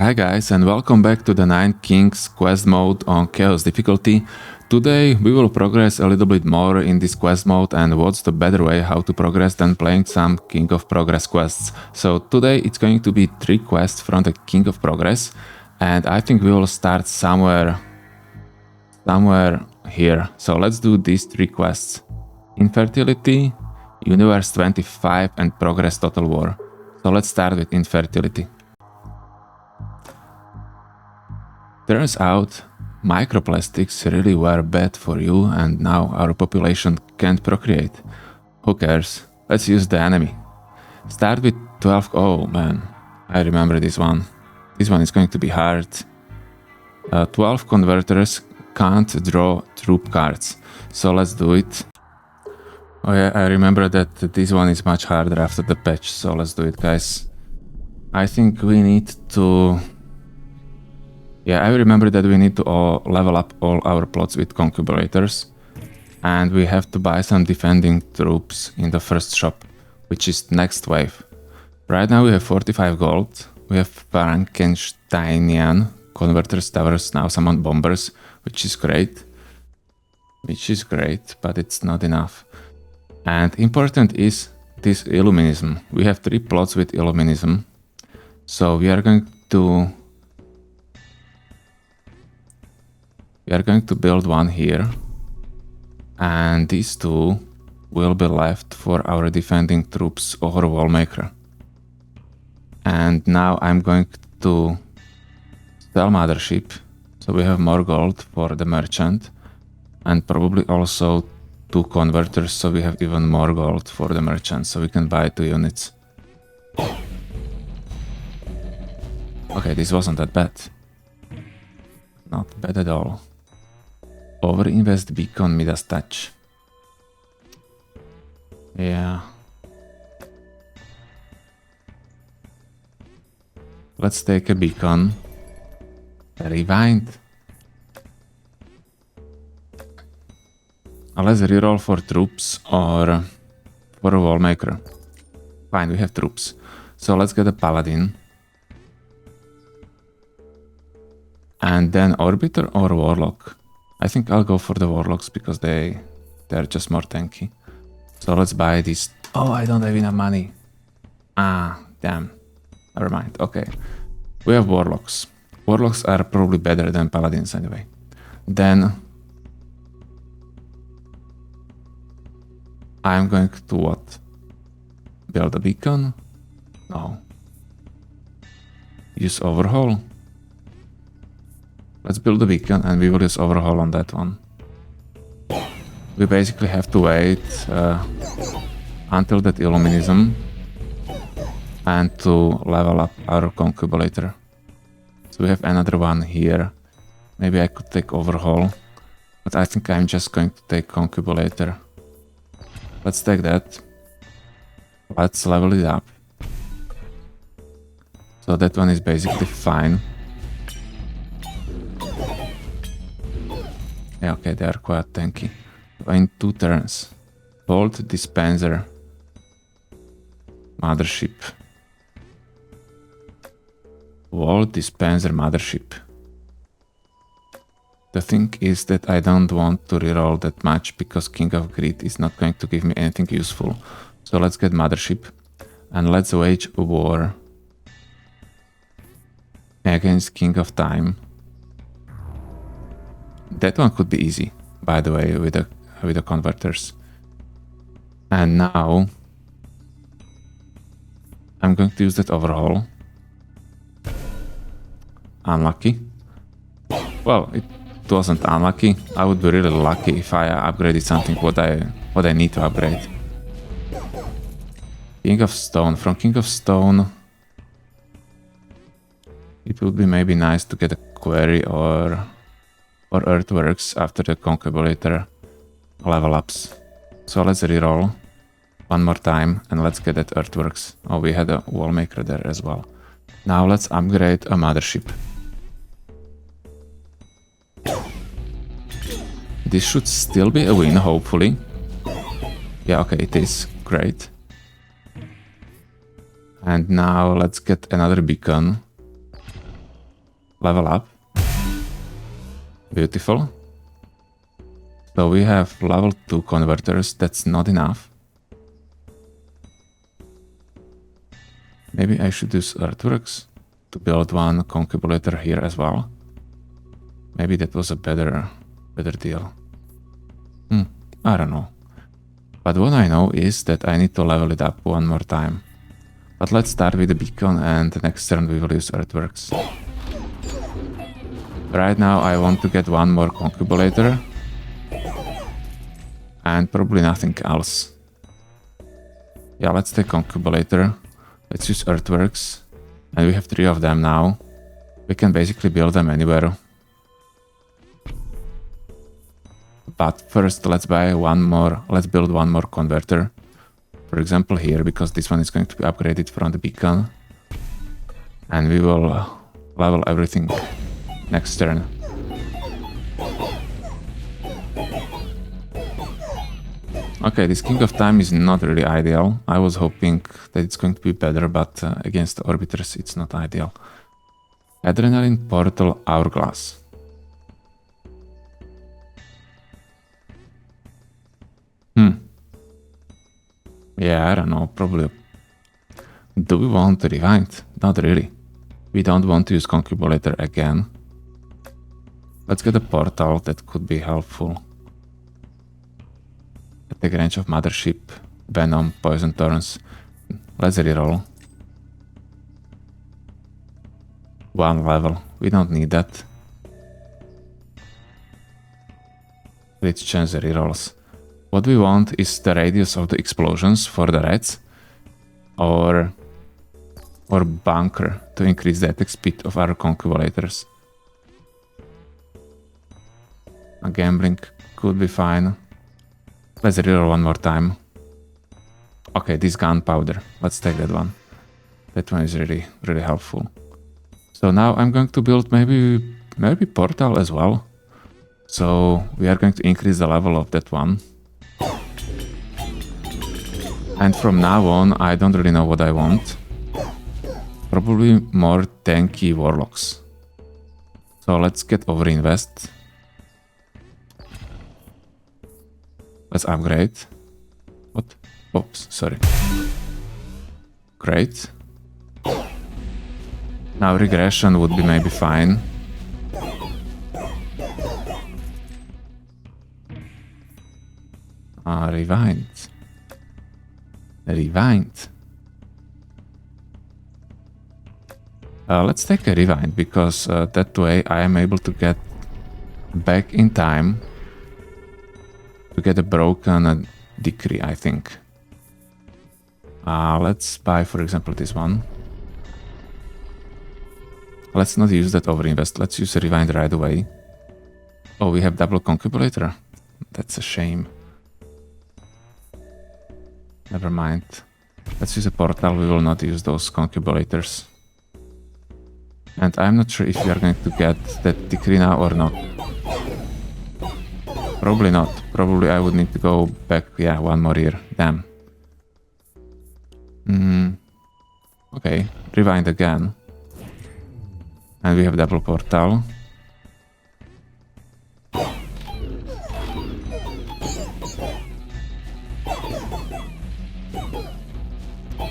Hi guys, and welcome back to the 9 Kings quest mode on Chaos difficulty. Today we will progress a little bit more in this quest mode, and what's the better way how to progress than playing some King of Progress quests. So today it's going to be 3 quests from the King of Progress, and I think we will start somewhere here. So let's do these 3 quests: Infertility, Universe 25 and Progress Total War. So let's start with Infertility. Turns out, microplastics really were bad for you, and now our population can't procreate. Who cares? Let's use the enemy. Start with 12. Oh man, I remember this one. This one is going to be hard. 12 converters can't draw troop cards, so let's do it. Oh yeah, I remember that this one is much harder after the patch, so let's do it, guys. I think we need to... Yeah, I remember that we need to level up all our plots with concubulators, and we have to buy some defending troops in the first shop, which is next wave. Right now we have 45 gold, we have Frankensteinian converters, towers, now summon bombers, which is great, but it's not enough. And important is this Illuminism. We have 3 plots with Illuminism, so we are going to build one here, and these 2 will be left for our defending troops or wallmaker. And now I'm going to sell mothership, so we have more gold for the merchant, and probably also 2 converters, so we have even more gold for the merchant, so we can buy 2 units. Okay, this wasn't that bad. Not bad at all. Overinvest beacon Midas touch. Yeah. Let's take a beacon. Rewind. Let's reroll for troops or for a wallmaker. Fine, we have troops. So let's get a paladin. And then Orbiter or Warlock. I think I'll go for the Warlocks because they're just more tanky. So let's buy these. Oh, I don't have enough money. Ah, damn. Never mind. Okay. We have Warlocks. Warlocks are probably better than Paladins anyway. Then I'm going to what? Build a beacon? No. Use overhaul? Let's build a beacon and we will use overhaul on that one. We basically have to wait until that Illuminism and to level up our concubulator. So we have another one here. Maybe I could take overhaul, but I think I'm just going to take concubulator. Let's take that. Let's level it up. So that one is basically fine. Yeah, okay, they are quite tanky. In 2 turns. Bolt dispenser. Mothership. Wall dispenser mothership. The thing is that I don't want to reroll that much because King of Greed is not going to give me anything useful. So let's get mothership and let's wage a war against King of Time. That one could be easy, by the way, with the converters. And now I'm going to use that overhaul. Unlucky. Well, it wasn't unlucky. I would be really lucky if I upgraded something what I need to upgrade. King of Stone. From King of Stone, it would be maybe nice to get a quarry or earthworks after the concubulator level ups. So let's reroll one more time and let's get that earthworks. Oh, we had a wallmaker there as well. Now let's upgrade a mothership. This should still be a win, hopefully. Yeah, okay, it is. Great. And now let's get another beacon. level up. Beautiful. So we have level 2 converters, that's not enough. Maybe I should use earthworks to build one concubulator here as well. Maybe that was a better deal. I don't know. But what I know is that I need to level it up one more time. But let's start with the beacon and the next turn we will use earthworks. Right now I want to get one more concubulator. And probably nothing else. Yeah, let's take concubulator. Let's use earthworks. And we have 3 of them now. We can basically build them anywhere. But first let's build one more converter. For example here, because this one is going to be upgraded from the beacon. And we will level everything next turn. Okay, this King of Time is not really ideal. I was hoping that it's going to be better, but against the Orbiters it's not ideal. Adrenaline Portal Hourglass. Yeah, I don't know, probably. Do we want to rewind? Not really. We don't want to use concubulator again. Let's get a portal, that could be helpful. Attack range of Mothership, Venom, Poison Thorns. Let's reroll. 1 level, we don't need that. Let's change the rerolls. What we want is the radius of the explosions for the reds, or bunker to increase the attack speed of our concubulators. A gambling could be fine. Let's reroll one more time. Okay, this gunpowder. Let's take that one. That one is really helpful. So now I'm going to build maybe portal as well. So we are going to increase the level of that one. And from now on, I don't really know what I want. Probably more tanky warlocks. So let's get overinvest. Let's upgrade. What? Oops, sorry. Great. Now regression would be maybe fine. Rewind. Rewind. Let's take a rewind, because that way I am able to get back in time to get a broken decree, I think. Let's buy, for example, this one. Let's not use that overinvest. Let's use a rewind right away. Oh, we have double concubulator. That's a shame. Never mind. Let's use a portal. We will not use those concubulators. And I'm not sure if we are going to get that decree now or not. Probably not. Probably I would need to go back, yeah, one more year. Damn. Okay, rewind again. And we have double portal.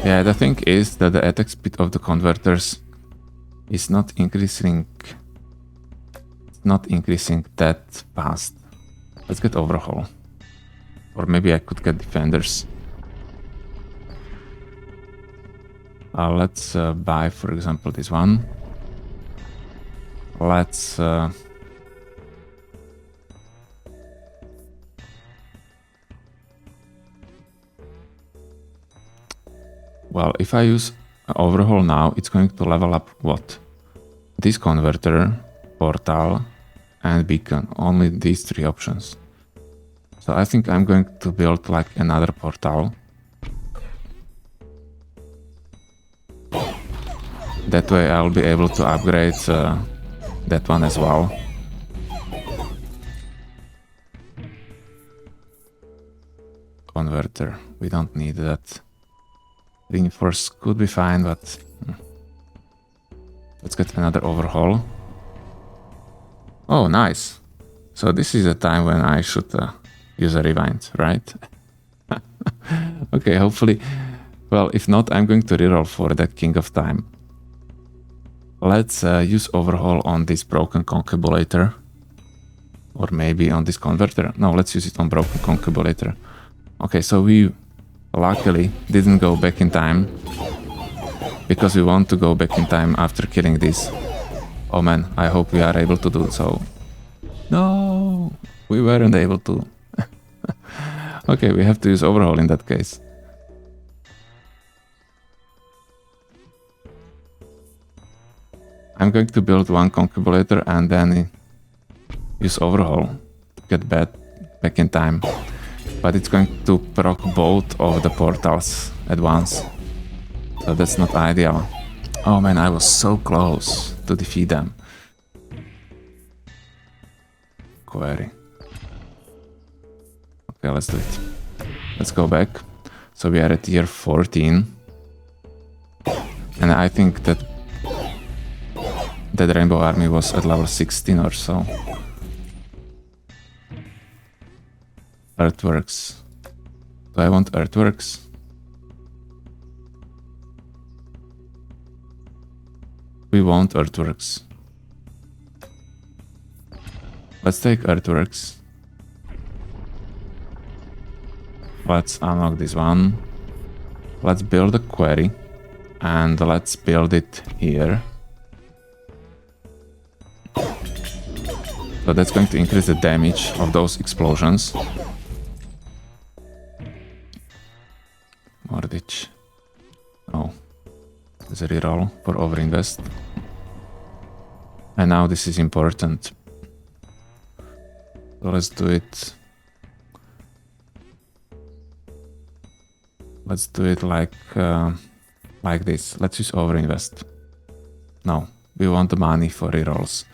Yeah, the thing is that the attack speed of the converters is not increasing. It's not increasing that fast. Let's get overhaul. Or maybe I could get defenders. Let's buy, for example, this one. Let's well, if I use overhaul now, it's going to level up what? This converter, portal, and beacon. Only these 3 options. So I think I'm going to build like another portal. That way I'll be able to upgrade that one as well. Converter, we don't need that. Reinforce could be fine, but let's get another overhaul. Oh, nice. So this is a time when I should use a rewind, right? Okay, hopefully. Well, if not, I'm going to reroll for that King of Time. Let's use Overhaul on this Broken Concubulator. Or maybe on this Converter. No, let's use it on Broken Concubulator. Okay, so we luckily didn't go back in time. Because we want to go back in time after killing this. Oh man, I hope we are able to do so. No, we weren't able to. Okay, we have to use Overhaul in that case. I'm going to build one Concubulator and then use Overhaul to get back in time. But it's going to proc both of the portals at once. So that's not ideal. Oh man, I was so close to defeat them. Query. Okay, let's do it. Let's go back. So we are at tier 14. And I think that Rainbow Army was at level 16 or so. Earthworks. Do I want Earthworks? We want Earthworks. Let's take Earthworks. Let's unlock this one. Let's build a quarry. And let's build it here. So that's going to increase the damage of those explosions. Mordich. Oh. There's a reroll for overinvest. And now this is important. So let's do it. Let's do it like this. Let's use overinvest. No, we want the money for rerolls.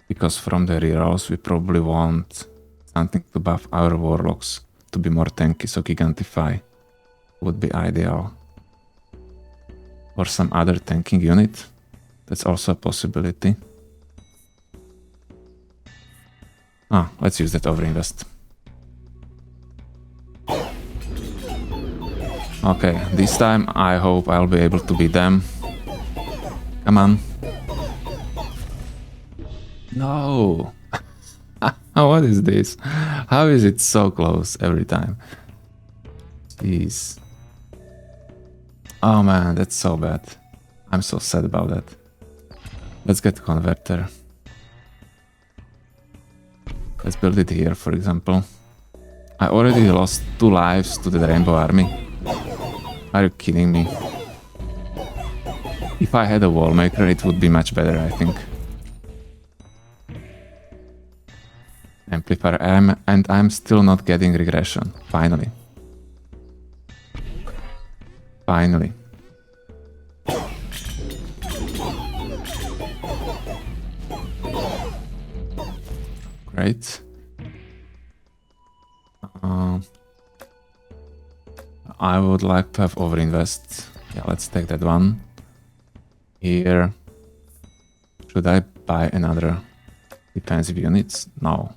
Because from the rerolls we probably want something to buff our warlocks to be more tanky, so Gigantify would be ideal. Or some other tanking unit. That's also a possibility. Ah, let's use that overinvest. Okay, this time I hope I'll be able to beat them. Come on. No! What is this? How is it so close every time? Jeez. Oh man, that's so bad. I'm so sad about that. Let's get Converter. Let's build it here, for example. I already lost 2 lives to the Rainbow Army. Are you kidding me? If I had a Wallmaker, it would be much better, I think. Amplifier, and I'm still not getting regression. Finally. Finally. Great. I would like to have overinvest. Yeah, let's take that one. Here. Should I buy another defensive units? No.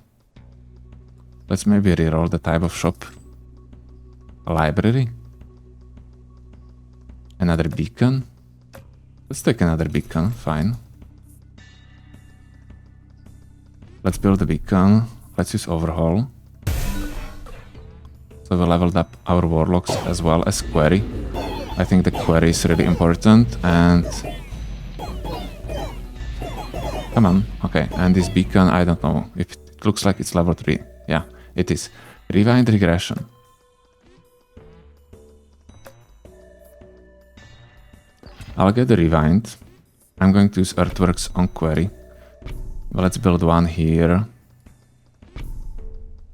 Let's maybe reroll the type of shop. A library. Another beacon. Let's take another beacon, fine. Let's build a beacon. Let's use Overhaul. So we leveled up our warlocks as well as Quarry. I think the Quarry is really important and... Come on, okay, and this beacon, I don't know if it looks like it's level 3. Yeah, it is. Rewind regression. I'll get the rewind. I'm going to use Earthworks on Quarry. Well, let's build one here.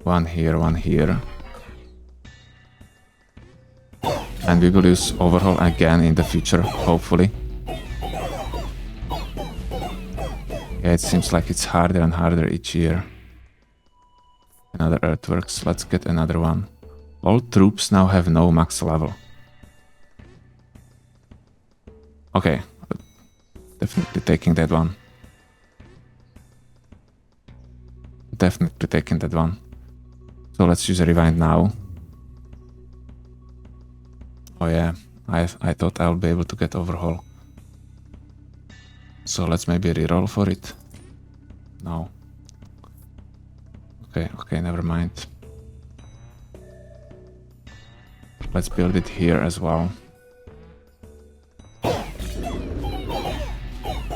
One here, one here. And we will use Overhaul again in the future, hopefully. Yeah, it seems like it's harder and harder each year. Another Earthworks, let's get another one. All troops now have no max level. Okay, definitely taking that one. definitely taking that one. So let's use a rewind now. Oh yeah, I thought I'll be able to get overhaul. So let's maybe reroll for it. No. Okay, never mind. Let's build it here as well.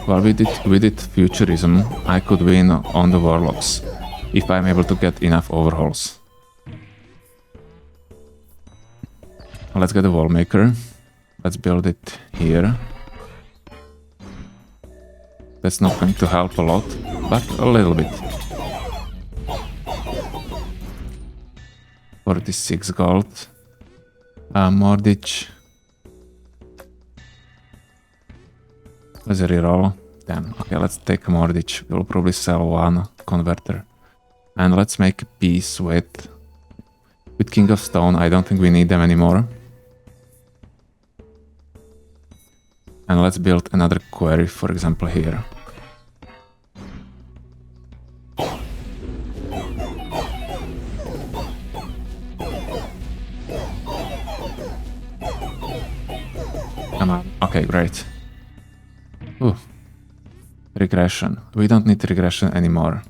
Well, with it futurism, I could win on the warlocks if I'm able to get enough overhauls. Let's get a wall maker. Let's build it here. That's not going to help a lot, but a little bit. 46 gold. Mortgage. Let's reroll. Damn. Okay, let's take a mortgage. We'll probably sell one converter. And let's make a peace with King of Stone. I don't think we need them anymore. And let's build another quarry, for example, here. Come on. Okay, great. Ooh. Regression. We don't need regression anymore.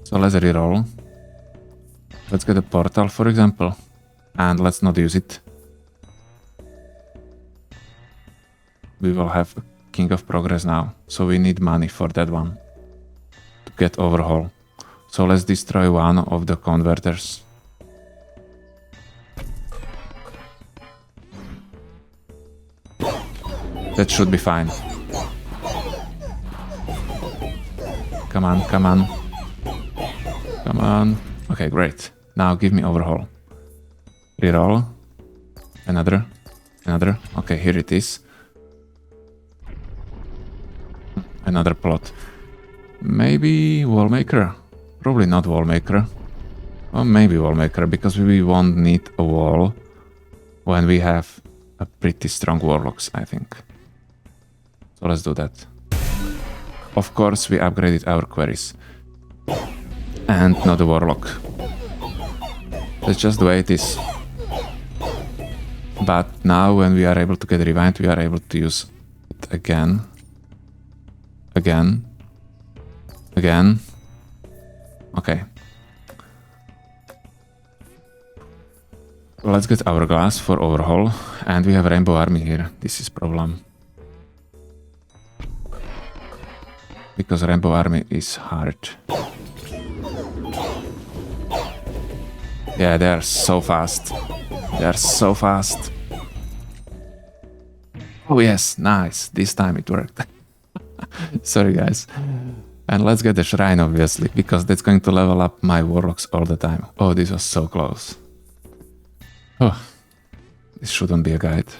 So let's reroll. Let's get a portal, for example. And let's not use it. We will have a King of Progress now. So we need money for that one. To get overhaul. So let's destroy one of the converters. That should be fine. Come on, come on. Come on. Okay, great. Now give me overhaul. Reroll. Another. Another. Okay, here it is. Another plot. Maybe wallmaker. Probably not wallmaker. Or maybe wallmaker, because we won't need a wall when we have a pretty strong warlocks, I think. So let's do that. Of course, we upgraded our queries. And not a warlock. That's just the way it is. But now when we are able to get rewind, we are able to use it again. Again. Again. Okay. Let's get Hourglass for overhaul. And we have Rainbow Army here. This is problem. Because Rainbow Army is hard. Yeah, they are so fast. They are so fast. Oh yes, nice. This time it worked. Sorry guys. And let's get the shrine obviously, because that's going to level up my warlocks all the time. Oh, this was so close. Oh, this shouldn't be a guide.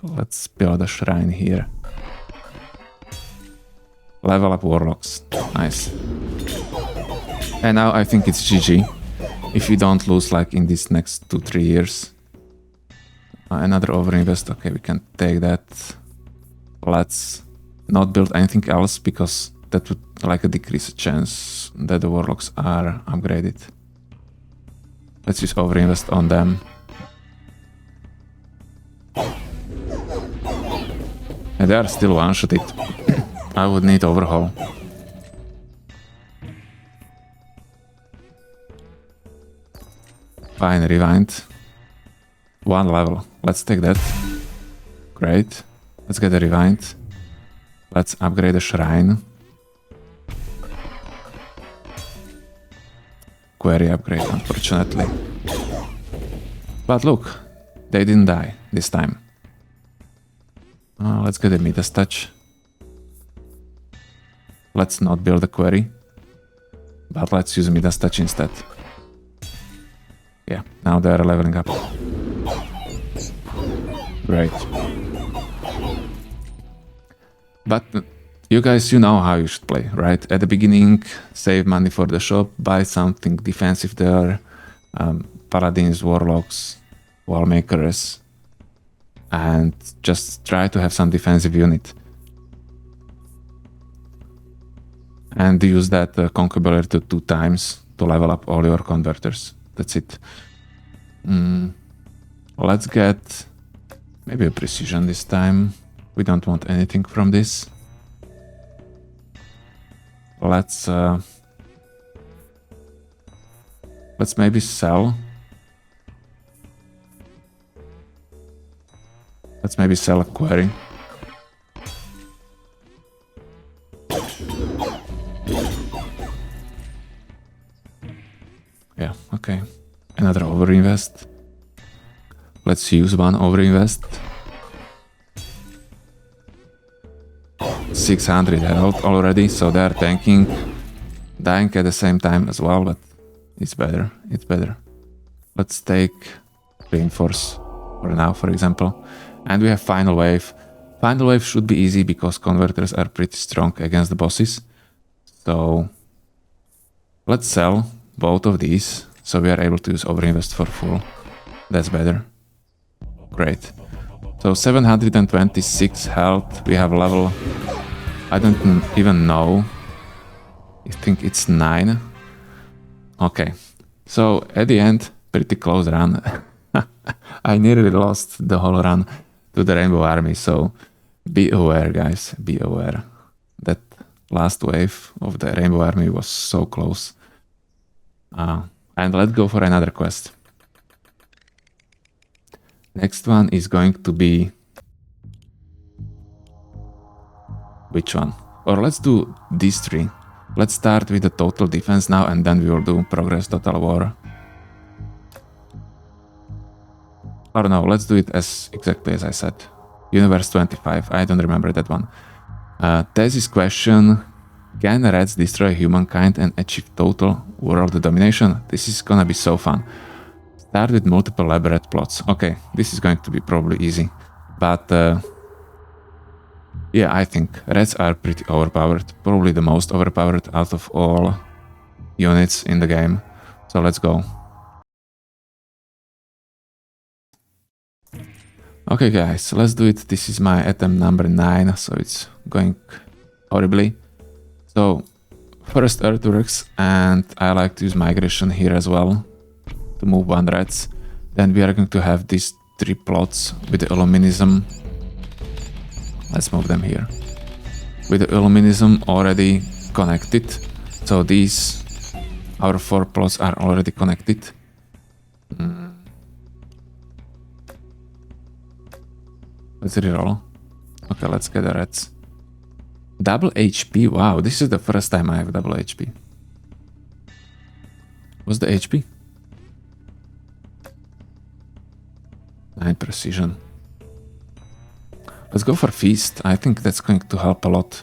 Let's build a shrine here. Level up warlocks. Nice. And now I think it's GG. If we don't lose like in these next 2-3 years. Another overinvest. Okay, we can take that. Let's not build anything else, because that would like decrease the chance that the warlocks are upgraded. Let's just overinvest on them. And they are still one-shotted. I would need overhaul. Fine, rewind. One level. Let's take that. Great. Let's get a rewind. Let's upgrade the shrine. Query upgrade, unfortunately. But look, they didn't die this time. Let's get a Midas touch. Let's not build a query, but let's use Midas touch instead. Yeah, now they are leveling up. Great. But you guys, you know how you should play, right? At the beginning, save money for the shop, buy something defensive there. Paladins, warlocks, wallmakers, and just try to have some defensive unit. and use that concubulary 2 times to level up all your converters. That's it. Let's get maybe a precision this time. We don't want anything from this. Let's maybe sell. Let's maybe sell a query. Yeah, okay. Another overinvest. Let's use one overinvest. 600 health already, so they're tanking. Dying at the same time as well, but it's better. It's better. Let's take reinforce for now, for example. And we have final wave. Final wave should be easy because converters are pretty strong against the bosses. So let's sell both of these so we are able to use overinvest for full. That's better. Great. So 726 health. We have level, I don't even know. I think it's 9. Okay. So at the end, pretty close run. I nearly lost the whole run to the Rainbow Army. So be aware, guys. Be aware. That last wave of the Rainbow Army was so close. And let's go for another quest. Next one is going to be... Which one? Or let's do these 3. Let's start with the total defense now, and then we will do progress total war. Or no, let's do it as exactly as I said. Universe 25, I don't remember that one. Thesis question: can rats destroy humankind and achieve total world domination? This is gonna be so fun. Start with multiple lab rat plots. Okay, this is going to be probably easy. But yeah, I think rats are pretty overpowered. Probably the most overpowered out of all units in the game. So let's go. Okay guys, let's do it. This is my attempt number 9, so it's going horribly. So first earthworks, and I like to use migration here as well to move 1 rats. Then we are going to have these 3 plots with the illuminism. Let's move them here. With the illuminism already connected. So these, our 4 plots are already connected. Let's reroll. Okay, let's get the rats. Double HP. Wow, this is the first time I have double HP. What's the HP? 9 precision. Let's go for feast. I think that's going to help a lot.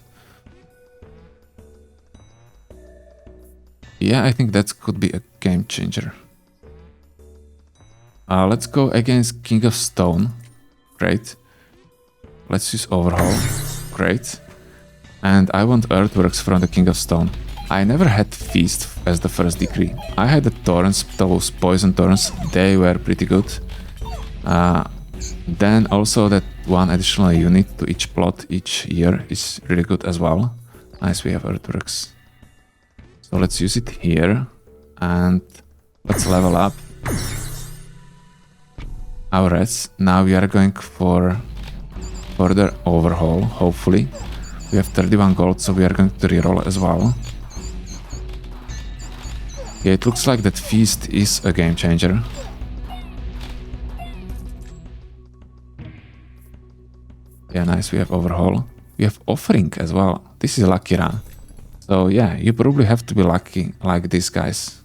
Yeah, I think that could be a game changer. Let's go against King of Stone. Great. Let's use Overhaul. Great. And I want Earthworks from the King of Stone. I never had Feast as the first decree. I had the Thorns, those Poison Thorns. They were pretty good. Then also that 1 additional unit to each plot each year is really good as well. Nice, we have Earthworks. So let's use it here. And let's level up our rats. Now we are going for further overhaul, hopefully. We have 31 gold, so we are going to reroll as well. Yeah, it looks like that Feast is a game changer. Yeah, nice, we have overhaul. We have offering as well. This is a lucky run. So yeah, you probably have to be lucky like these guys.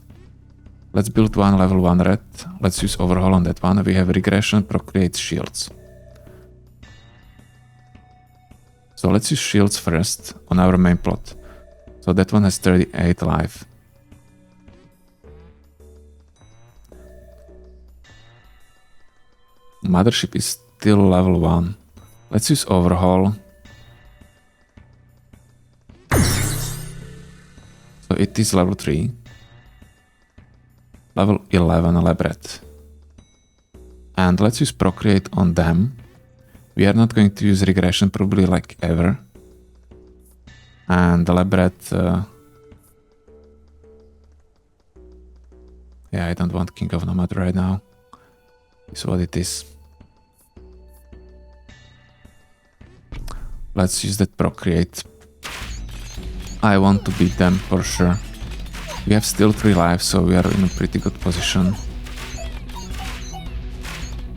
Let's build 1 level 1 rat. Let's use overhaul on that one. We have regression, procreate shields. So let's use shields first on our main plot. So that one has 38 life. Mothership is still level 1. Let's use overhaul. So it is level 3. Level 11 lab rat. And let's use procreate on them. We are not going to use regression probably like ever. And the lab rat Yeah, I don't want King of Nomad right now. It's what it is. Let's use that procreate. I want to beat them for sure. We have still 3 lives, so we are in a pretty good position.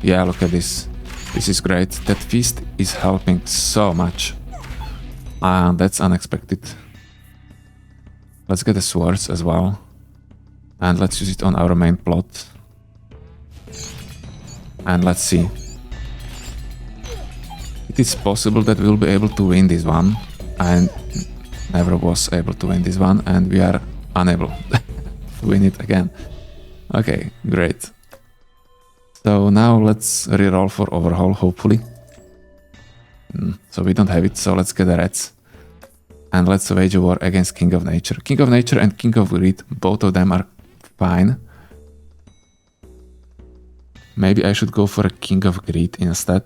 Yeah, look at this. This is great. That feast is helping so much. That's unexpected. Let's get the swords as well. And let's use it on our main plot. And let's see. It is possible that we'll be able to win this one. I never was able to win this one, and we are unable to win it again. Okay, great. So now let's reroll for overhaul, hopefully. So we don't have it, so let's get the reds. And let's wage a war against King of Nature. King of Nature and King of Greed, both of them are fine. Maybe I should go for a King of Greed instead.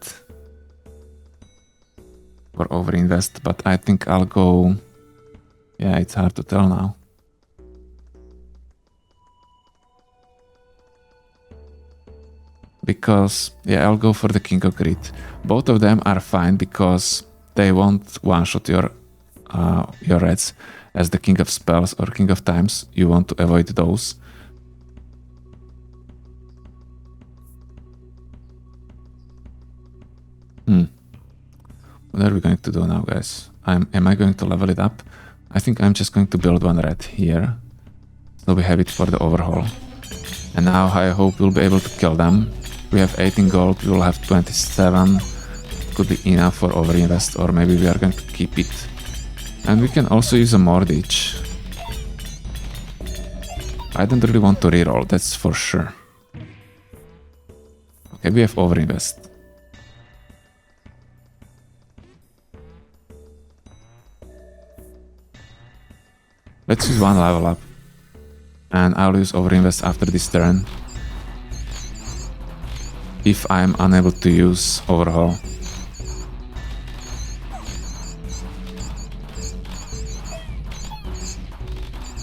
Or overinvest, but I think I'll go... Yeah, it's hard to tell now. Because, yeah, I'll go for the King of Greed. Both of them are fine because they won't one-shot your reds. As the King of Spells or King of Times, you want to avoid those. What are we going to do now, guys? Am I going to level it up? I think I'm just going to build one red here. So we have it for the overhaul. And now I hope we'll be able to kill them. We have 18 gold, we will have 27. Could be enough for overinvest, or maybe we are going to keep it. And we can also use a mortgage. I don't really want to reroll, that's for sure. Okay, we have overinvest. Let's use one level up. And I'll use overinvest after this turn. If I'm unable to use overhaul.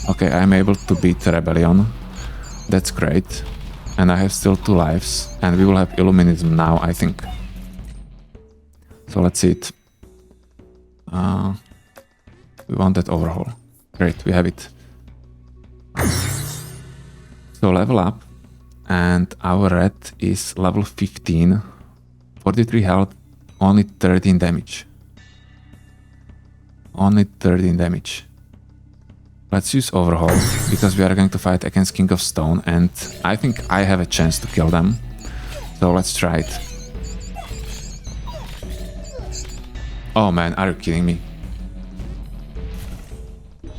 Okay, I'm able to beat Rebellion. That's great. And I have still 2 lives. And we will have Illuminism now, I think. So let's see it. We want that overhaul. Great, we have it. So level up. And our red is level 15. 43 health, only 13 damage. Only 13 damage. Let's use overhaul, because we are going to fight against King of Stone, and I think I have a chance to kill them. So let's try it. Oh man, are you kidding me?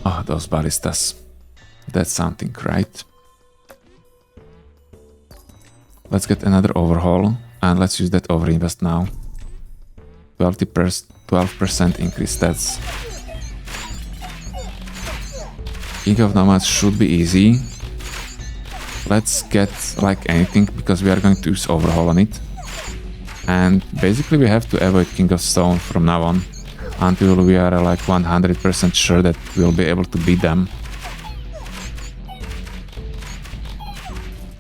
Oh, those ballistas. That's something, right? Let's get another overhaul, and let's use that overinvest now. 12% increase stats. King of Nomads should be easy. Let's get like anything, because we are going to use overhaul on it. And basically we have to avoid King of Stone from now on, until we are like 100% sure that we'll be able to beat them.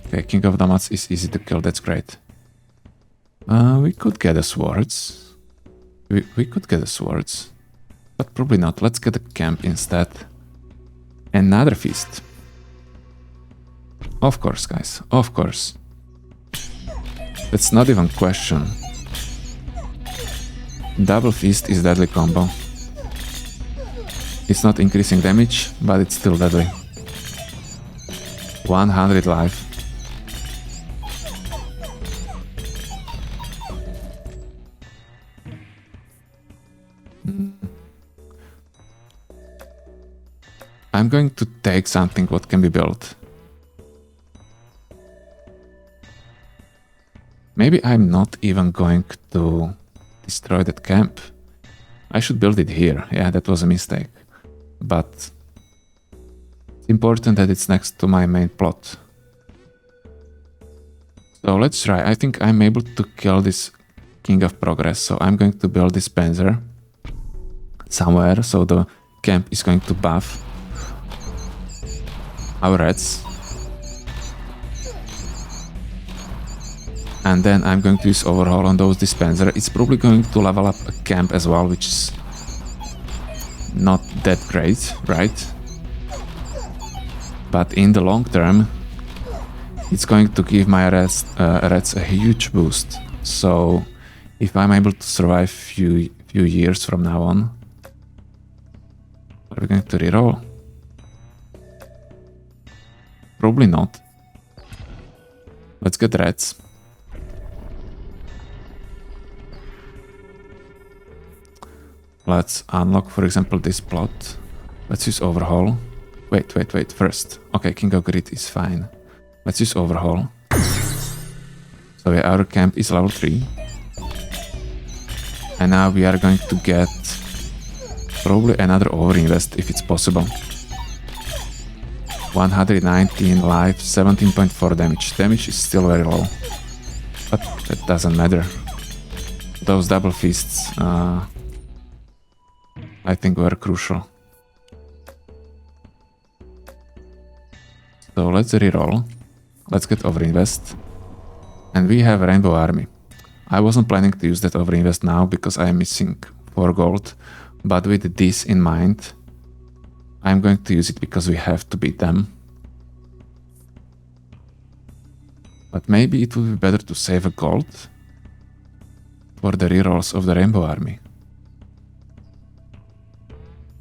Okay, King of Nomads is easy to kill, that's great. We could get the swords. We could get the swords. But probably not. Let's get a camp instead. Another feast. Of course, guys. Of course. That's not even a question. Double feast is deadly combo. It's not increasing damage, but it's still deadly. 100 life. I'm going to take something what can be built. Maybe I'm not even going to destroy that camp. I should build it here. Yeah, that was a mistake. But it's important that it's next to my main plot. So let's try. I think I'm able to kill this King of Progress. So I'm going to build this Panzer somewhere. So the camp is going to buff our reds. And then I'm going to use overhaul on those dispenser. It's probably going to level up a camp as well, which is not that great, right? But in the long term, it's going to give my rats a huge boost. So if I'm able to survive few years from now on, are we going to reroll? Probably not. Let's get rats. Let's unlock, for example, this plot. Let's use overhaul. Wait, first. Okay, King of Grid is fine. Let's use overhaul. So yeah, our camp is level 3. And now we are going to get probably another overinvest if it's possible. 119 life, 17.4 damage. Damage is still very low. But that doesn't matter. Those double fists, I think were crucial. So let's reroll. Let's get overinvest. And we have Rainbow Army. I wasn't planning to use that overinvest now because I am missing 4 gold. But with this in mind, I'm going to use it because we have to beat them. But maybe it would be better to save a gold for the rerolls of the Rainbow Army.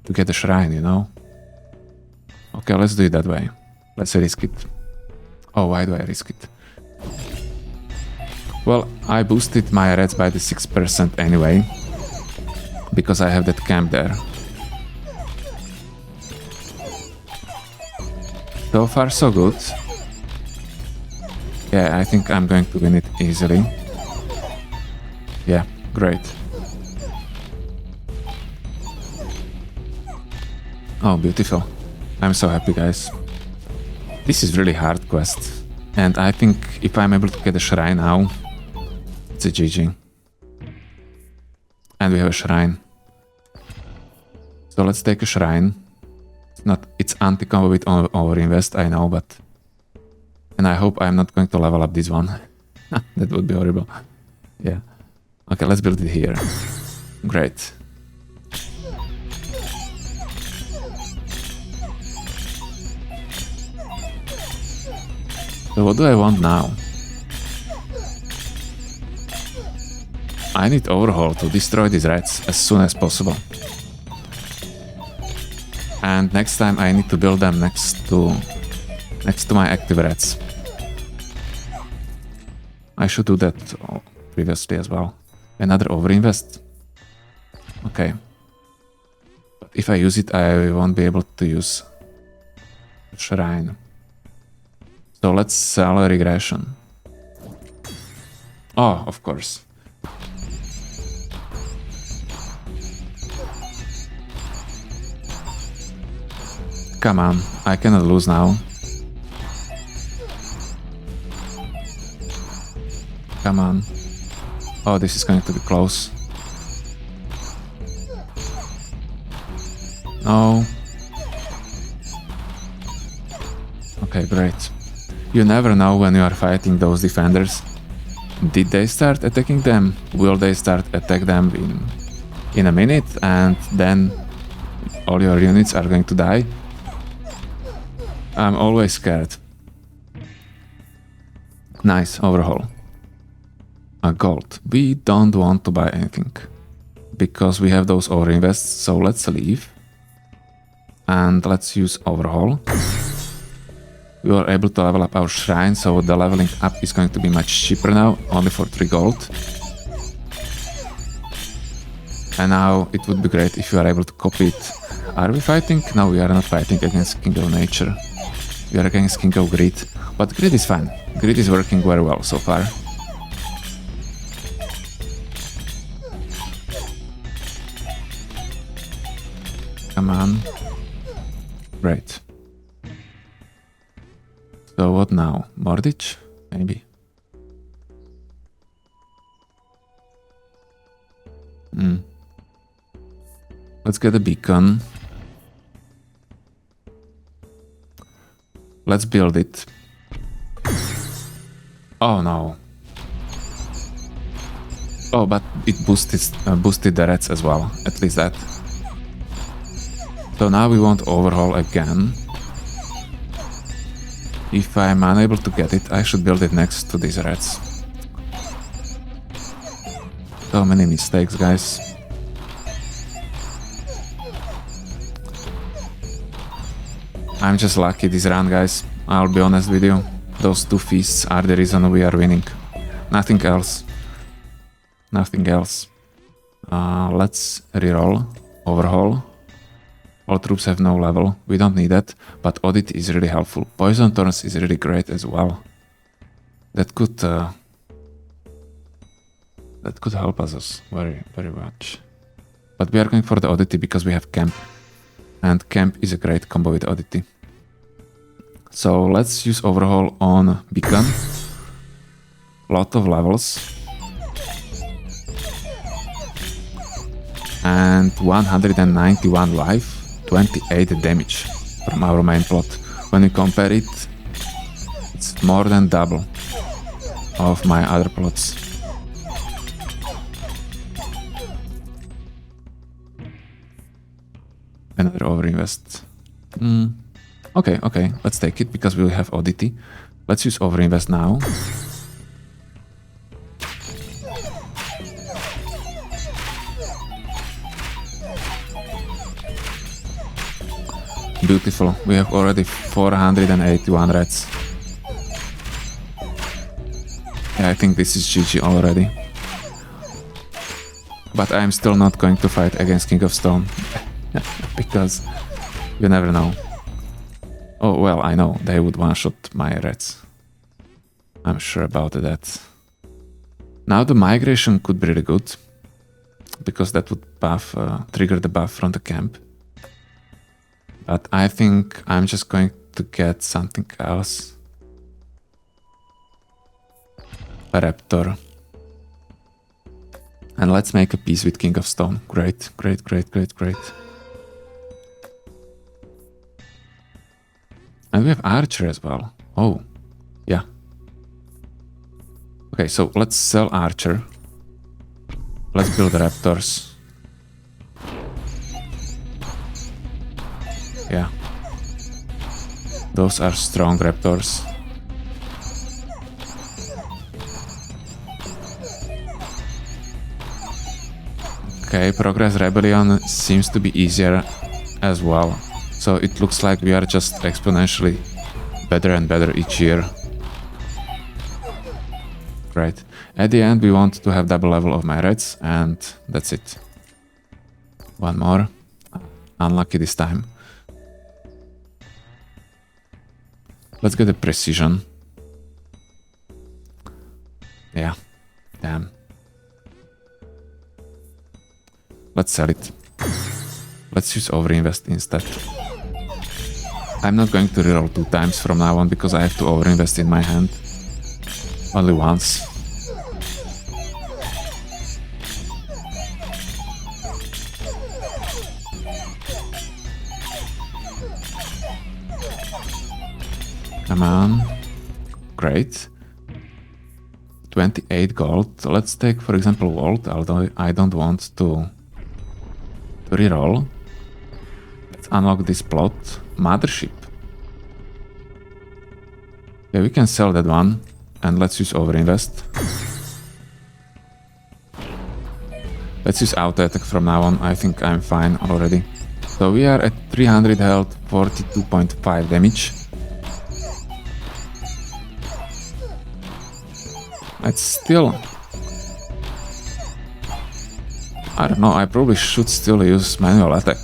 To get a shrine, you know? Okay, let's do it that way. Let's risk it. Oh, why do I risk it? Well, I boosted my rats by the 6% anyway, because I have that camp there. So far so good. Yeah, I think I'm going to win it easily. Yeah, great. Oh, beautiful. I'm so happy, guys. This is really hard quest. And I think if I'm able to get a shrine now, it's a GG. And we have a shrine. So let's take a shrine. It's anti-combo with overinvest, I know, but... And I hope I'm not going to level up this one. That would be horrible. Yeah. Okay, let's build it here. Great. So what do I want now? I need overhaul to destroy these rats as soon as possible. And next time I need to build them next to my active rats. I should do that previously as well. Another overinvest. Okay. But if I use it, I won't be able to use shrine. So let's sell a regression. Oh, of course. Come on, I cannot lose now. Come on. Oh, this is going to be close. No. Okay, great. You never know when you are fighting those defenders. Did they start attacking them? Will they start attack them in a minute and then all your units are going to die? I'm always scared. Nice, overhaul. A gold. We don't want to buy anything because we have those overinvests, so let's leave. And let's use overhaul. We were able to level up our shrine, so the leveling up is going to be much cheaper now, only for 3 gold. And now it would be great if you are able to copy it. Are we fighting? No, we are not fighting against King of Nature. We are against King of Grid. But Grid is fine. Grid is working very well so far. Come on. Great. So what now? Mordich? Maybe. Let's get a beacon. Let's build it. Oh no. Oh, but it boosted the reds as well, at least that. So now we want overhaul again. If I'm unable to get it, I should build it next to these reds. So many mistakes, guys. I'm just lucky this run, guys. I'll be honest with you. Those two feasts are the reason we are winning. Nothing else. Nothing else. Let's reroll. Overhaul. All troops have no level. We don't need that. But Oddity is really helpful. Poison Thorns is really great as well. That could help us very, very much. But we are going for the Oddity because we have Camp. And Camp is a great combo with Oddity. So let's use Overhaul on Beacon. Lot of levels. And 191 life. 28 damage from our main plot. When we compare it, it's more than double of my other plots. Another overinvest. Okay, let's take it because we will have Oddity. Let's use overinvest now. Beautiful. We have already 481 reds. Yeah, I think this is GG already. But I'm still not going to fight against King of Stone. Because you never know. Oh, well, I know. They would one-shot my reds. I'm sure about that. Now the migration could be really good. Because that would buff, trigger the buff from the camp. But I think I'm just going to get something else. A Raptor. And let's make a peace with King of Stone. Great. And we have Archer as well. Oh, yeah. Okay, so let's sell Archer. Let's build Raptors. Yeah. Those are strong Raptors. Okay, Progress Rebellion seems to be easier as well. So it looks like we are just exponentially better and better each year. Right. At the end we want to have double level of my reds and that's it. One more. Unlucky this time. Let's get a precision. Yeah. Damn. Let's sell it. Let's use overinvest instead. I'm not going to reroll 2 times from now on because I have to overinvest in my hand. Only once. Come on. Great. 28 gold. Let's take, for example, Vault, although I don't want to reroll. Let's unlock this plot. Mothership. Yeah, we can sell that one. And let's use overinvest. Let's use auto attack from now on. I think I'm fine already. So we are at 300 health, 42.5 damage. It's still... I don't know, I probably should still use manual attack.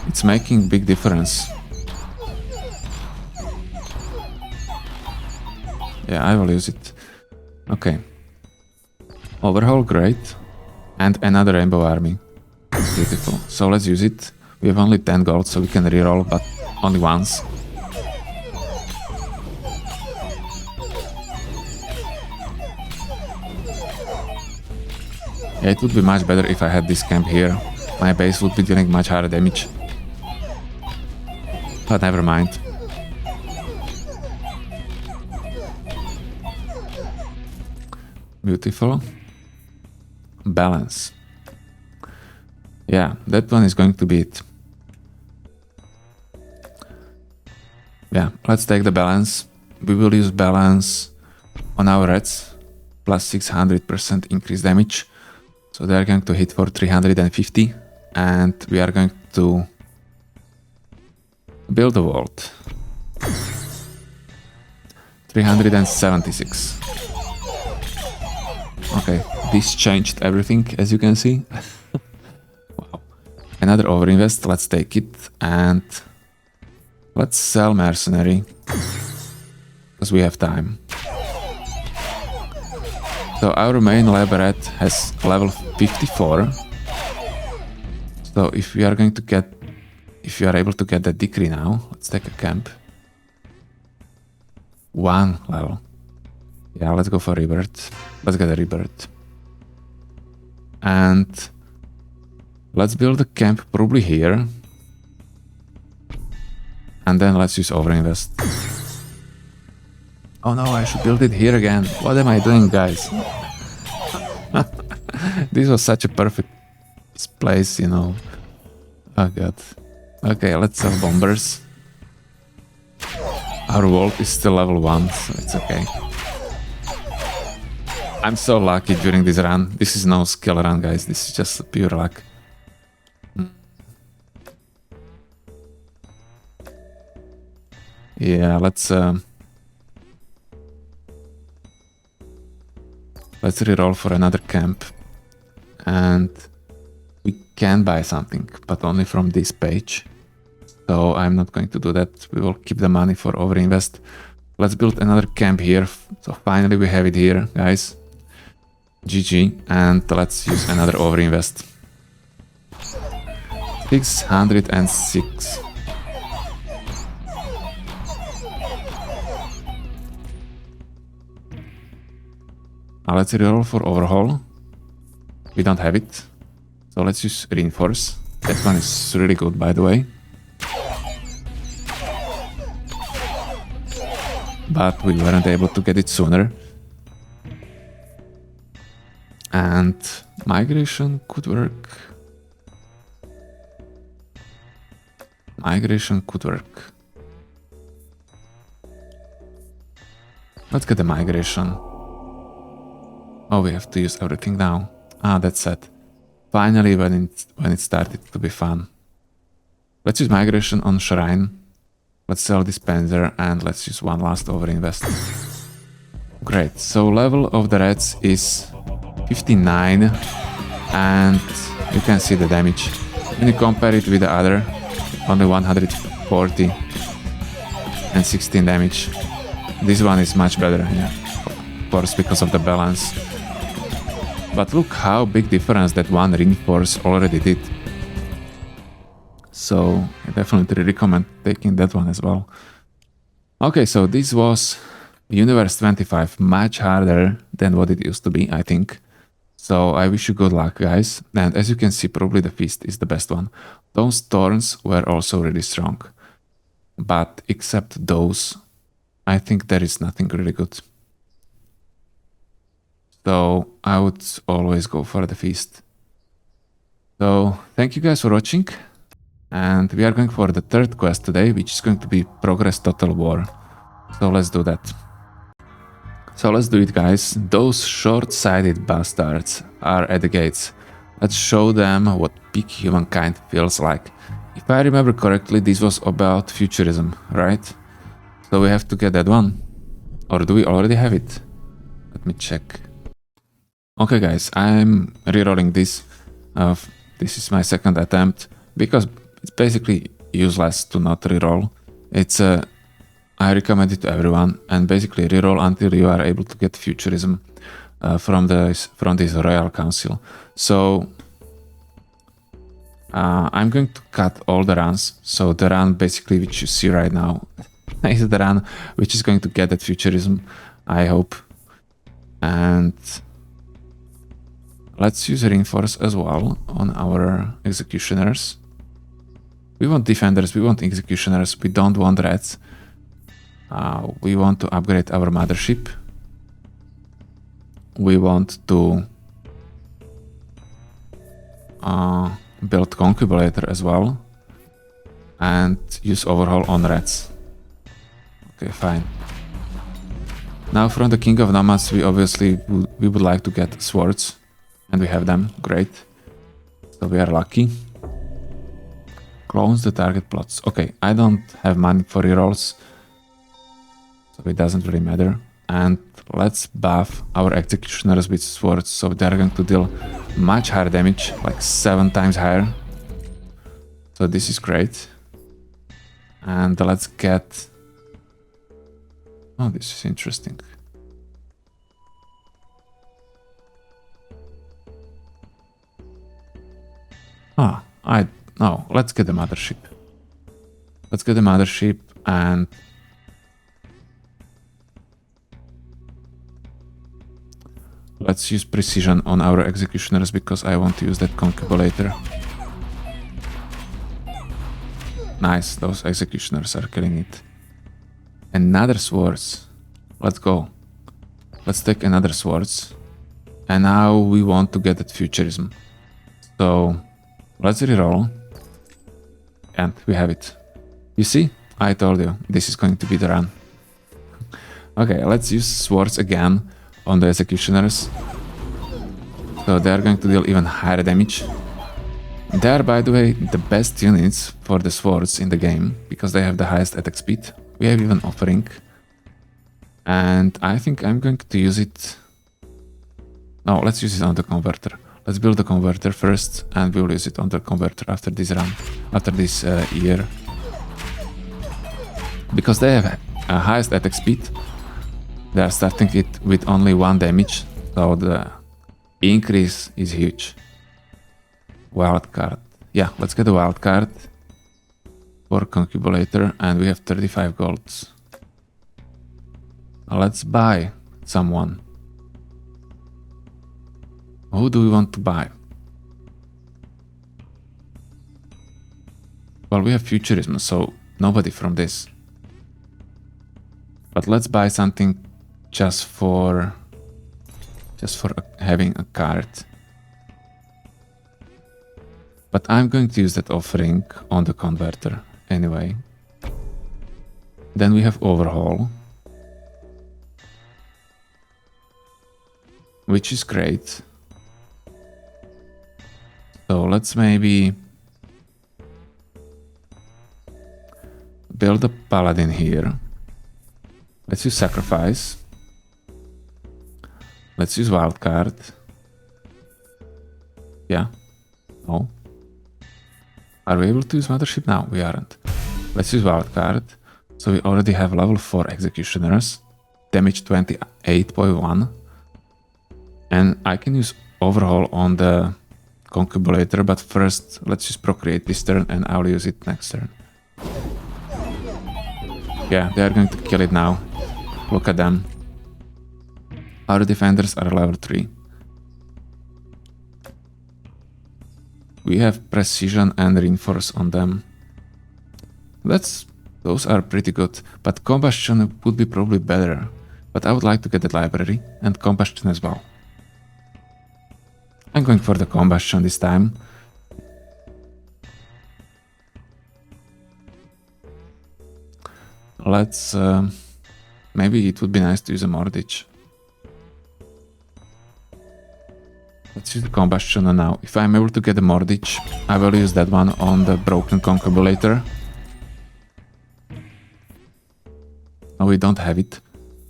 It's making big difference. Yeah, I will use it. Okay. Overhaul, great. And another Rainbow Army. Beautiful. So let's use it. We have only 10 gold, so we can reroll, but only once. Yeah, it would be much better if I had this camp here. My base would be dealing much higher damage. But never mind. Beautiful. Balance. Yeah, that one is going to be it. Yeah, let's take the balance. We will use balance on our reds. Plus 600% increase damage. So they are going to hit for 350. And we are going to build a vault. 376. Okay, this changed everything, as you can see. Wow. Another overinvest, let's take it. And let's sell mercenary. Because we have time. So our main lab rat has level 54. So if we are going to get, if you are able to get that decree now, let's take a camp. 1 level. Yeah, let's go for rebirth. Let's get a rebirth. And let's build a camp probably here. And then let's use overinvest. Oh no, I should build it here again. What am I doing, guys? This was such a perfect place, you know. Oh god. Okay, let's sell bombers. Our vault is still level 1, so it's okay. I'm so lucky during this run. This is no skill run, guys. This is just pure luck. Yeah, let's reroll for another camp. And we can buy something, but only from this page. So I'm not going to do that. We will keep the money for overinvest. Let's build another camp here. So finally we have it here, guys. GG. And let's use another overinvest. 606. Now let's reroll for overhaul. We don't have it. So let's use reinforce. That one is really good, by the way. But we weren't able to get it sooner. And migration could work. Migration could work. Let's get the migration. Oh, we have to use everything now. Ah, that's sad. Finally, when it started to be fun. Let's use migration on shrine. Let's sell dispenser and let's use one last overinvest. Great. So level of the reds is 59 and you can see the damage. When you compare it with the other, only 140 and 16 damage. This one is much better, yeah. Of course, because of the balance. But look how big difference that one reinforce already did. So I definitely recommend taking that one as well. Okay, so this was Universe 25, much harder than what it used to be, I think. So I wish you good luck, guys. And as you can see, probably the feast is the best one. Those thorns were also really strong. But except those, I think there is nothing really good. So I would always go for the feast. So thank you guys for watching. And we are going for the third quest today, which is going to be Progress Total War. So let's do that. So let's do it, guys. Those short-sighted bastards are at the gates. Let's show them what peak humankind feels like. If I remember correctly, this was about futurism, right? So we have to get that one. Or do we already have it? Let me check. Okay, guys, I'm rerolling this. This is my second attempt because it's basically useless to not reroll. It's I recommend it to everyone, and basically reroll until you are able to get futurism from this Royal Council. So I'm going to cut all the runs. So the run basically which you see right now is the run which is going to get that futurism, I hope. And let's use reinforce as well on our executioners. We want defenders, we want executioners, we don't want rats. We want to upgrade our mothership. we want to build Concubulator as well and use Overhaul on rats. Okay, fine. Now from the King of Nomads, we obviously would like to get swords, and we have them. Great. So we are lucky. Clones the target plots. Okay, I don't have money for rerolls, so it doesn't really matter. And let's buff our executioners with swords, so they're going to deal much higher damage, like 7 times higher. So this is great. And let's get... Oh, this is interesting. No, let's get the mothership. Let's get the mothership and let's use precision on our executioners because I want to use that concubulator. Nice, those executioners are killing it. Another swords. Let's go. Let's take another swords. And now we want to get that futurism. So let's reroll. And we have it. You see? I told you, this is going to be the run. Okay, let's use swords again on the executioners. So they are going to deal even higher damage. They are, by the way, the best units for the swords in the game, because they have the highest attack speed. We have even offering. And I think I'm going to use it... No, let's use it on the converter. Let's build the converter first, and we'll use it on the converter after this run, after this year. Because they have a highest attack speed, they are starting it with only 1 damage, so the increase is huge. Wild card. Yeah, let's get a wild card for Concubulator, and we have 35 golds. Now let's buy someone. Who do we want to buy? Well, we have Futurism, so nobody from this. But let's buy something just for having a card. But I'm going to use that offering on the converter anyway. Then we have Overhaul, which is great. So let's maybe build a Paladin here. Let's use Sacrifice. Let's use Wildcard. Yeah. No. Are we able to use Mothership? No, we aren't. Let's use Wildcard. So we already have level 4 Executioners. Damage 28.1. And I can use Overhaul on the Concubulator, but first let's use Procreate this turn and I'll use it next turn. Yeah, they are going to kill it now. Look at them. Our defenders are level 3. We have Precision and Reinforce on them. Those are pretty good, but Combustion would be probably better. But I would like to get the Library and Combustion as well. I'm going for the Combustion this time. Let's... maybe it would be nice to use a Mordich. Let's use the Combustion now. If I'm able to get a Mordich, I will use that one on the Broken Concubulator. No, we don't have it.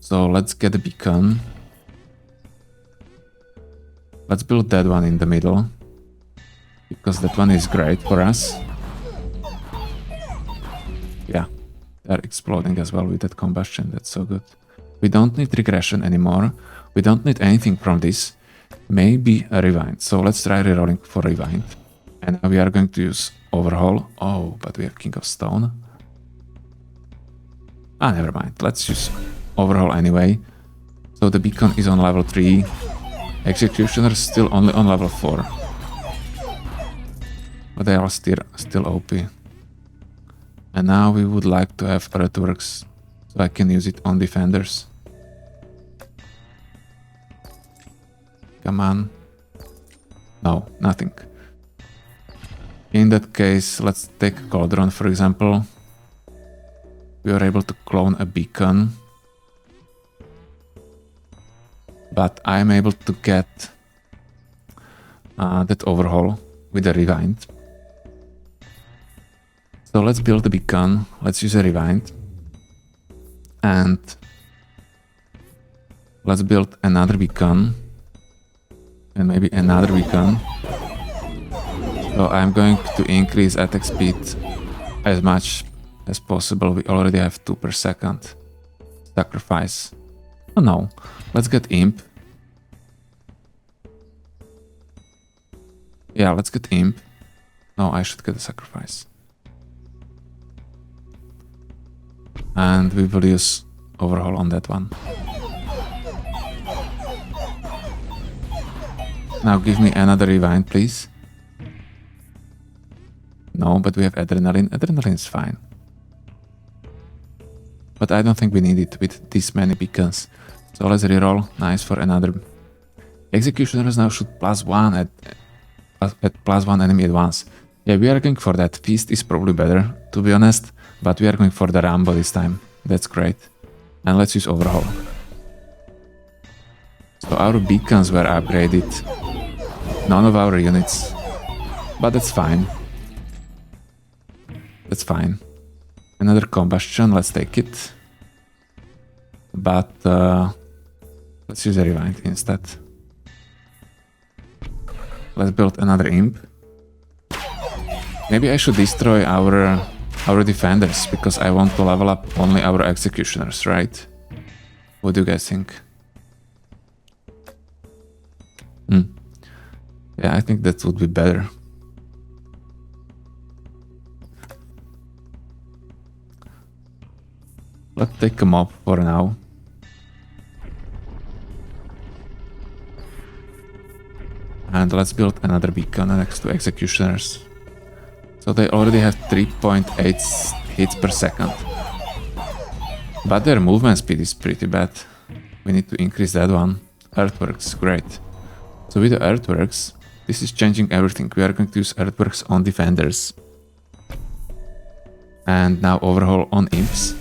So let's get a Beacon. Let's build that one in the middle, because that one is great for us. Yeah, they're exploding as well with that Combustion, that's so good. We don't need Regression anymore, we don't need anything from this, maybe a Rewind. So let's try rerolling for Rewind. And now we are going to use Overhaul. Oh, but we have King of Stone. Ah, never mind, let's use Overhaul anyway. So the Beacon is on level 3. Executioner is still only on level 4. But they are still OP. And now we would like to have Earthworks, so I can use it on defenders. Come on. No, nothing. In that case, let's take a cauldron, for example. We are able to clone a beacon. But I'm able to get that overhaul with a rewind. So let's build a beacon. Let's use a rewind. And let's build another beacon. And maybe another beacon. So I'm going to increase attack speed as much as possible. We already have 2 per second. Sacrifice. Oh no. Let's get imp. Yeah, let's get imp. No, I should get a sacrifice. And we will use overhaul on that one. Now give me another rewind, please. No, but we have adrenaline. Adrenaline is fine. But I don't think we need it with this many beacons. So let's reroll. Nice for another. Executioners now shoot +1 at +1 enemy at once. Yeah, we are going for that. Feast is probably better, to be honest. But we are going for the Rambo this time. That's great. And let's use overhaul. So our beacons were upgraded. None of our units. But that's fine. That's fine. Another combustion, let's take it. But let's use a rewind instead. Let's build another imp. Maybe I should destroy our defenders, because I want to level up only our executioners, right? What do you guys think? Yeah, I think that would be better. Let's take a mob for now. And let's build another beacon next to executioners. So they already have 3.8 hits per second. But their movement speed is pretty bad. We need to increase that one. Earthworks, great. So with the earthworks, this is changing everything. We are going to use earthworks on defenders. And now overhaul on imps.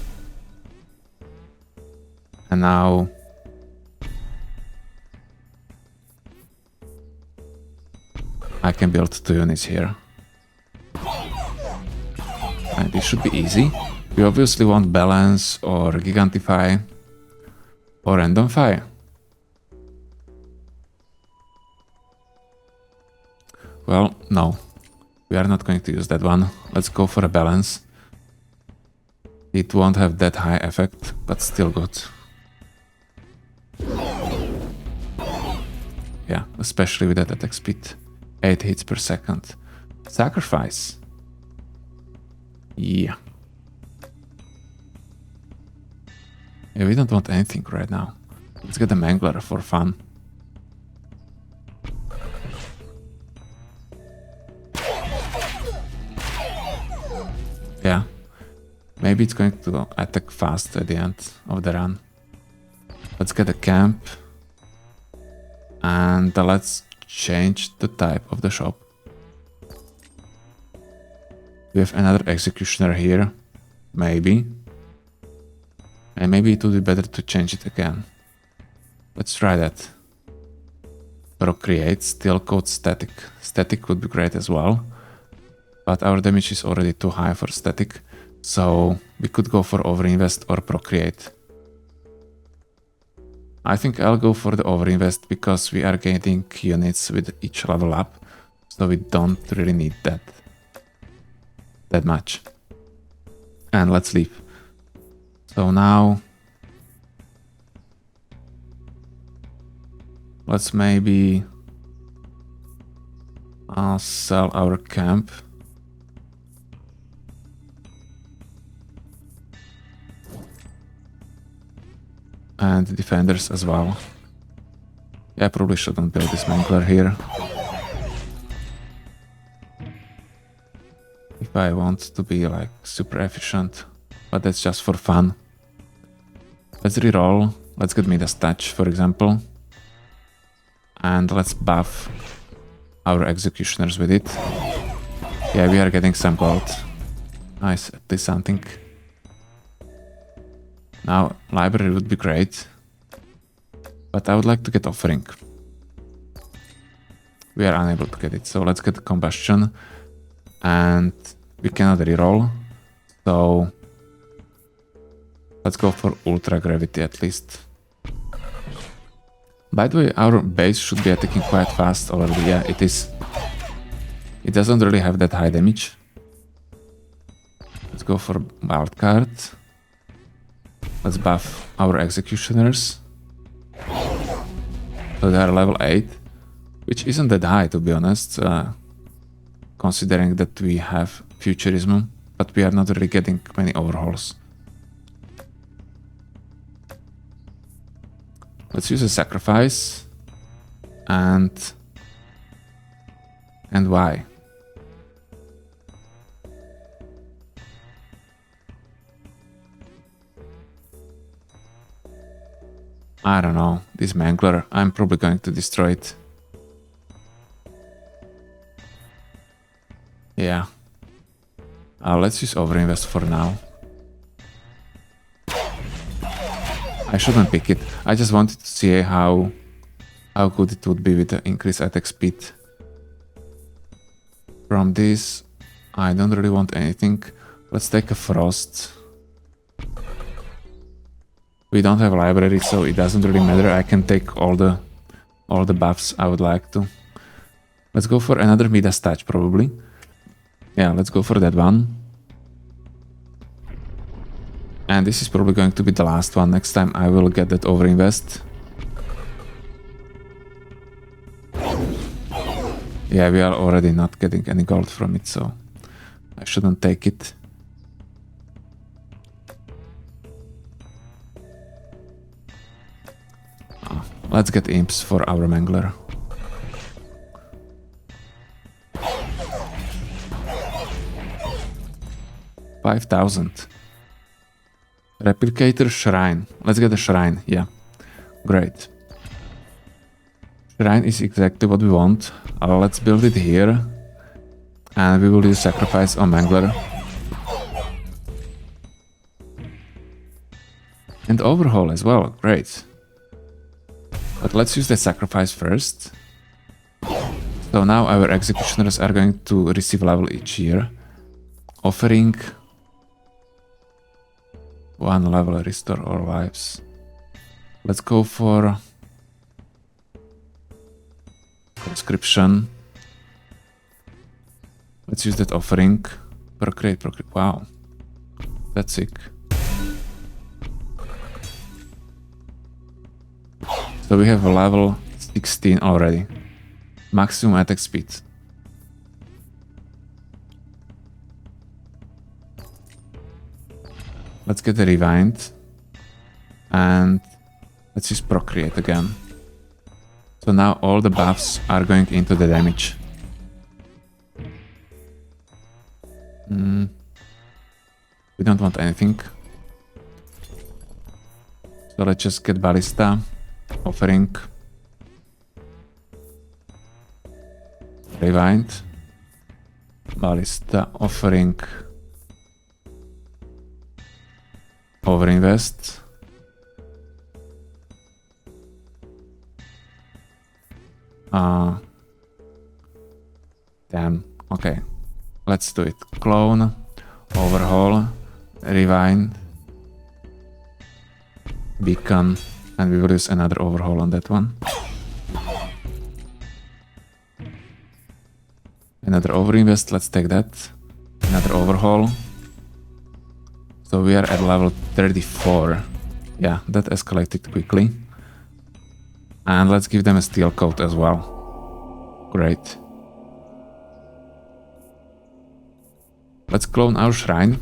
And now I can build 2 units here. And this should be easy. We obviously want balance or gigantify or randomify. Well, no. We are not going to use that one. Let's go for a balance. It won't have that high effect, but still good. Yeah, especially with that attack speed. 8 hits per second. Sacrifice. Yeah. Yeah, we don't want anything right now. Let's get a Mangler for fun. Yeah. Maybe it's going to attack fast at the end of the run. Let's get a camp. And let's change the type of the shop. We have another executioner here. Maybe. And maybe it would be better to change it again. Let's try that. Procreate, steel coat, static. Static would be great as well. But our damage is already too high for static. So we could go for overinvest or procreate. I think I'll go for the overinvest because we are gaining units with each level up. So we don't really need that much. And let's leave. So now let's maybe sell our camp. And defenders as well. Yeah, I probably shouldn't build this Mangler here. If I want to be like super efficient, but that's just for fun. Let's reroll. Let's get Midas Touch, for example. And let's buff our executioners with it. Yeah, we are getting some gold. Nice, at least something. Now, library would be great. But I would like to get offering. We are unable to get it, so let's get combustion. And we cannot reroll. So let's go for ultra gravity at least. By the way, our base should be attacking quite fast already. Yeah, it is. It doesn't really have that high damage. Let's go for wildcard. Let's buff our executioners. So they are level 8, which isn't that high to be honest, considering that we have futurism, but we are not really getting many overhauls. Let's use a sacrifice. And why? I don't know, this Mangler, I'm probably going to destroy it. Yeah. Let's use overinvest for now. I shouldn't pick it. I just wanted to see how good it would be with the increased attack speed. From this, I don't really want anything. Let's take a frost. We don't have a library, so it doesn't really matter. I can take all the buffs I would like to. Let's go for another Midas touch probably. Yeah, let's go for that one. And this is probably going to be the last one. Next time I will get that overinvest. Yeah, we are already not getting any gold from it, so I shouldn't take it. Let's get imps for our Mangler. $5,000. Replicator shrine. Let's get a shrine. Yeah, great. Shrine is exactly what we want. Let's build it here. And we will use sacrifice on Mangler. And overhaul as well. Great. But let's use the sacrifice first. So now our executioners are going to receive level each year. Offering 1 level restore all lives. Let's go for conscription. Let's use that offering. Procreate. Wow, that's sick. So we have a level 16 already. Maximum attack speed. Let's get the rewind. And let's use procreate again. So now all the buffs are going into the damage. We don't want anything. So let's just get ballista. Offering. Rewind. Ballista. Offering. Overinvest. Damn. Okay. Let's do it. Clone. Overhaul. Rewind. Beacon. And we will use another overhaul on that one. Another overinvest. Let's take that. Another overhaul. So we are at level 34. Yeah, that escalated quickly. And let's give them a steel coat as well. Great. Let's clone our shrine.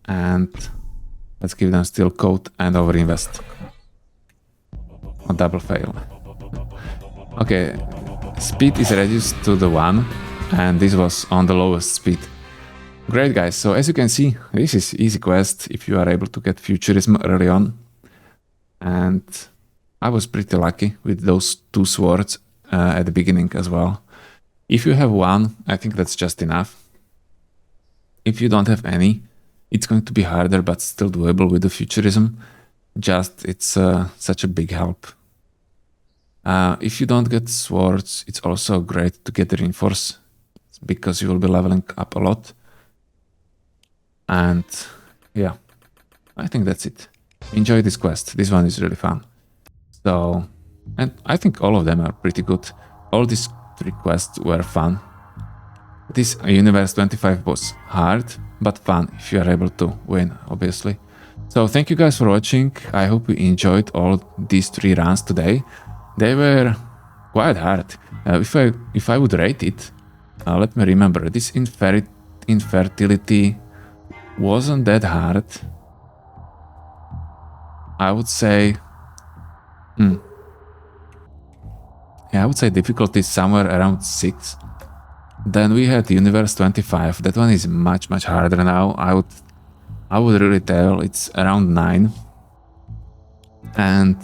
And let's give them steel coat and overinvest. A double fail. Okay, speed is reduced to the 1. And this was on the lowest speed. Great guys, so as you can see, this is easy quest if you are able to get futurism early on. And I was pretty lucky with those 2 swords at the beginning as well. If you have 1, I think that's just enough. If you don't have any, it's going to be harder but still doable with the futurism. Just it's such a big help. If you don't get swords, it's also great to get the reinforce because you will be leveling up a lot. And yeah, I think that's it. Enjoy this quest. This one is really fun. So, and I think all of them are pretty good. All these 3 quests were fun. This Universe 25 was hard, but fun if you are able to win, obviously. So thank you guys for watching. I hope you enjoyed all these 3 runs today. They were quite hard. If I would rate it, let me remember. This Infertility wasn't that hard. I would say... Yeah, I would say difficulty is somewhere around 6. Then we had Universe 25. That one is much harder now. I would really tell it's around 9. And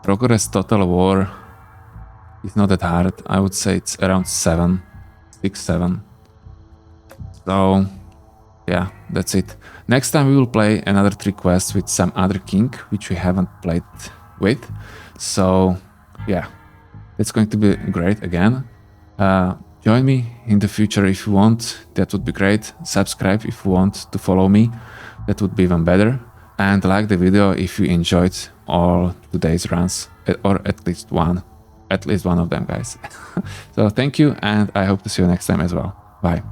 Progress Total War is not that hard. I would say it's around 7. 6, 7. So yeah, that's it. Next time we will play another 3 quests with some other king, which we haven't played with. So yeah, it's going to be great again. Join me in the future if you want, that would be great. Subscribe if you want to follow me, that would be even better. And like the video if you enjoyed all today's runs, or at least one of them, guys. So thank you, and I hope to see you next time as well. Bye.